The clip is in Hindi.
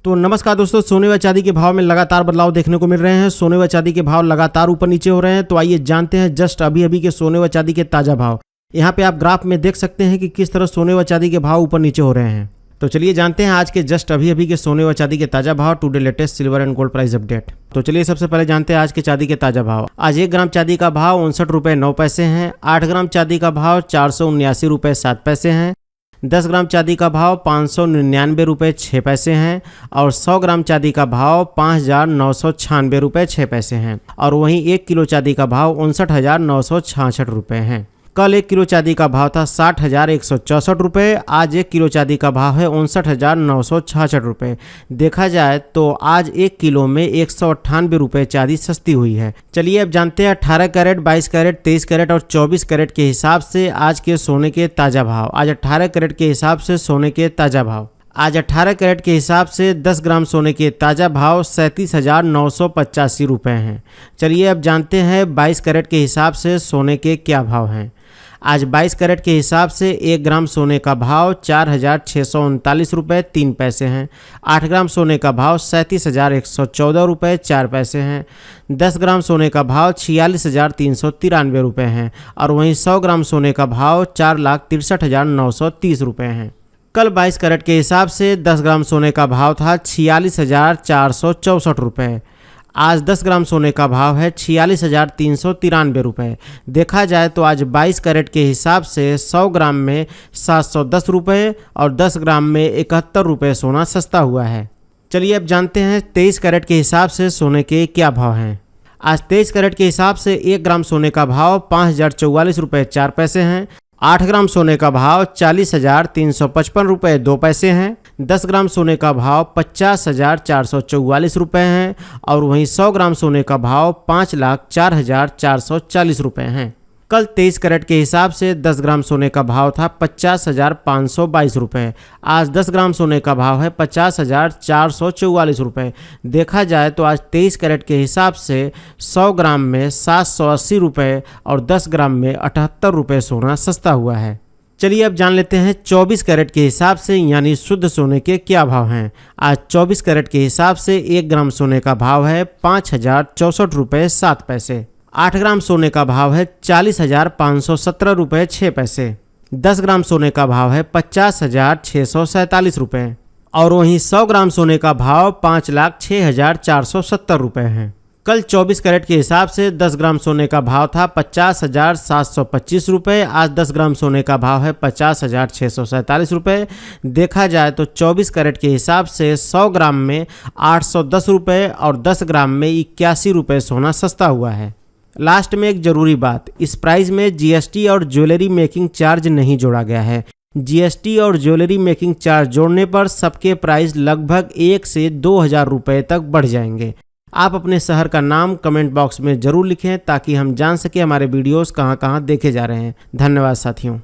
तो नमस्कार दोस्तों, सोने व चांदी के भाव में लगातार बदलाव देखने को मिल रहे हैं। सोने व चांदी के भाव लगातार ऊपर नीचे हो रहे हैं। तो आइए जानते हैं जस्ट अभी के सोने व चांदी के ताज़ा भाव। यहाँ पे आप ग्राफ में देख सकते हैं कि किस तरह सोने व चांदी के भाव ऊपर नीचे हो रहे हैं। तो चलिए जानते हैं आज के जस्ट अभी के सोने व चांदी के ताज़ा भाव, today latest silver and gold price update. तो चलिए सबसे पहले जानते हैं आज के चांदी के ताज़ा भाव। आज 1 ग्राम चांदी का भाव 59 रुपये 9 पैसे हैं। 8 ग्राम चांदी का भाव 479 रुपये 7 पैसे हैं। 10 ग्राम चांदी का भाव 599 रुपये 6 पैसे हैं और 100 ग्राम चांदी का भाव 5,996 रुपये 6 पैसे हैं और वहीं 1 किलो चांदी का भाव 59,966 रुपये हैं। कल 1 किलो चांदी का भाव था 60,164 रुपये। आज 1 किलो चांदी का भाव है 59,966 रुपये। देखा जाए तो आज 1 किलो में 198 रुपये चांदी सस्ती हुई है। चलिए अब जानते हैं 18 कैरेट, 22 कैरेट, 23 कैरेट और 24 कैरेट के हिसाब से आज के सोने के ताज़ा भाव। आज 18 कैरेट के हिसाब से सोने के ताज़ा भाव। आज 18 कैरेट के हिसाब से 10 ग्राम सोने के ताज़ा भाव 37,985 रुपये हैं। चलिए अब जानते हैं 22 कैरेट के हिसाब से सोने के क्या भाव हैं। आज 22 कैरेट के हिसाब से 1 ग्राम सोने का भाव 4,639 रुपये 3 पैसे हैं। 8 ग्राम सोने का भाव 37,114 रुपये 4 पैसे हैं। 10 ग्राम सोने का भाव 46,393 रुपये हैं और वहीं 100 ग्राम सोने का भाव 4,63,930 रुपये हैं। कल 22 कैरेट के हिसाब से 10 ग्राम सोने का भाव था 46,464 रुपये। आज 10 ग्राम सोने का भाव है 46,393 रुपये। देखा जाए तो आज 22 कैरेट के हिसाब से 100 ग्राम में 710 रुपये और 10 ग्राम में 71 रुपये सोना सस्ता हुआ है। चलिए अब जानते हैं 23 कैरेट के हिसाब से सोने के क्या भाव हैं। आज 23 कैरेट के हिसाब से 1 ग्राम सोने का भाव 5,044 रुपये 4 पैसे हैं। 8 ग्राम सोने का भाव 40,355 रुपये 2 पैसे हैं। 10 ग्राम सोने का भाव 50,444 रुपये हैं और वहीं 100 ग्राम सोने का भाव 5,04,440 रुपये हैं। कल 23 कैरेट के हिसाब से 10 ग्राम सोने का भाव था 50,522 रुपये। आज 10 ग्राम सोने का भाव है 50,444 रुपये। देखा जाए तो आज 23 कैरेट के हिसाब से 100 ग्राम में 780 रुपये और 10 ग्राम में 78 रुपये सोना सस्ता हुआ है। चलिए अब जान लेते हैं 24 कैरेट के हिसाब से यानी शुद्ध सोने के क्या भाव हैं। आज 24 कैरेट के हिसाब से 1 ग्राम सोने का भाव है 5,064 रुपये 7 पैसे। 8 ग्राम सोने का भाव है 40,517 रुपये 6 पैसे। 10 ग्राम सोने का भाव है 50,647 रुपये और वहीं 100 ग्राम सोने का भाव 5,06,470 रुपये है। कल 24 कैरेट के हिसाब से 10 ग्राम सोने का भाव था 50,725 रुपये। आज 10 ग्राम सोने का भाव है 50,647 रुपये। देखा जाए तो 24 कैरेट के हिसाब से 100 ग्राम में 810 रुपये और 10 ग्राम में 81 रुपये सोना सस्ता हुआ है। लास्ट में एक ज़रूरी बात, इस प्राइस में जीएसटी और ज्वेलरी मेकिंग चार्ज नहीं जोड़ा गया है। जीएसटी और ज्वेलरी मेकिंग चार्ज जोड़ने पर सबके प्राइस लगभग 1 से 2,000 रुपये तक बढ़ जाएंगे। आप अपने शहर का नाम कमेंट बॉक्स में ज़रूर लिखें ताकि हम जान सकें हमारे वीडियोस कहां-कहां देखे जा रहे हैं। धन्यवाद साथियों।